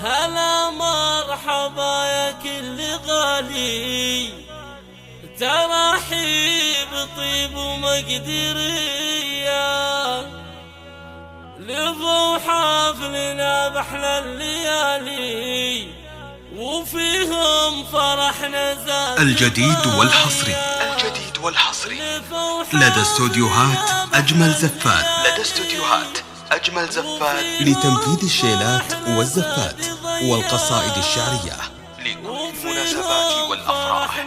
هلا مرحبا يا كل غالي، ترحيب طيب ومقدرية، لفوا حفلنا بأحلى الليالي وفيهم فرحنا زاد. الجديد والحصري لدى استوديوهات أجمل زفات. لتنفيذ الشيلات والزفات والقصائد الشعرية لكل المناسبات والأفراح.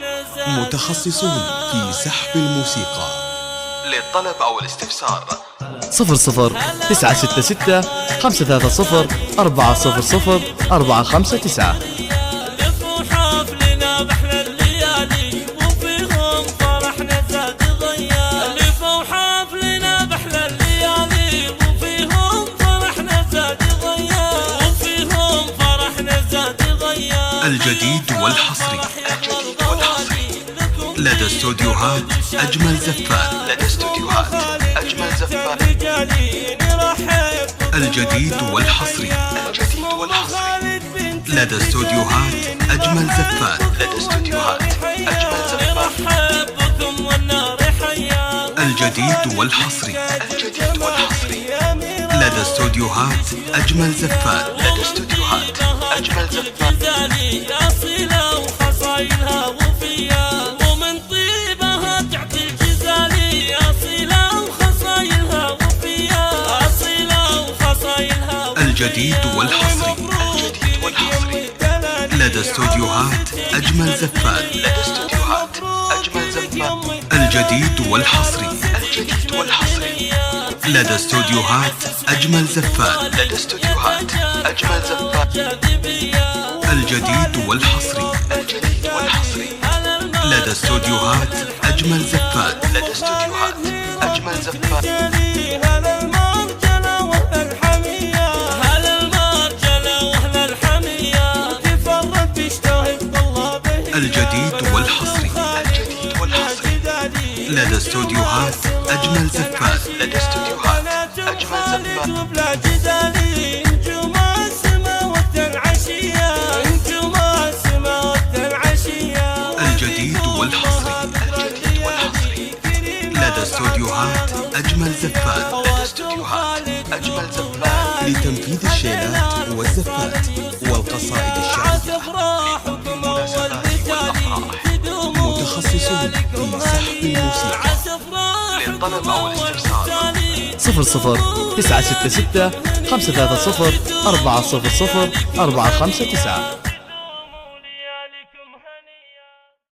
متخصصون في سحب الموسيقى. للطلب أو الاستفسار 00 966 530 400 459. لفوا حفلنا بأحلى الليالي وفيهم فرحنا زاد ضيا. لفوا حفلنا بأحلى الليالي وفيهم فرحنا زاد ضيا. وفيهم فرحنا زاد ضيا. الجديد والحصري لدى استوديوهات أجمل زفات. الجديد والحصري لدى استوديوهات أجمل زفات. الجديد والحصري لدى استوديوهات أجمل زفات. أصيلة وخصايلها وفيها ومن طيبها تعطي الجزالي. أصيلة وخصايلها وفيها. أصيلة وخصايلها وفيها. الجديد والحصري لدى استوديوهات أجمل زفات. الجديد والحصري لدى استوديوهات أجمل زفات. الجديد والحصري لدى استوديوهات أجمل زفات. هلا المرجلة واهل الحمية. هلا المرجلة واهل الحمية. تفرد بيشتهي بطلابه. الجديد والحصري لدى استوديوهات أجمل زفات. وبلا جدالي. انجم السما والتنعشية. انجم السما والتنعشية. الجديد والحصري لدى استوديوهات أجمل زفات. لتنفيذ الشيلات والزفات والقصائد الشعرية. متخصصون في سحب الموسيقى. للطلب أو الاستفسار 00 966 530 400 459.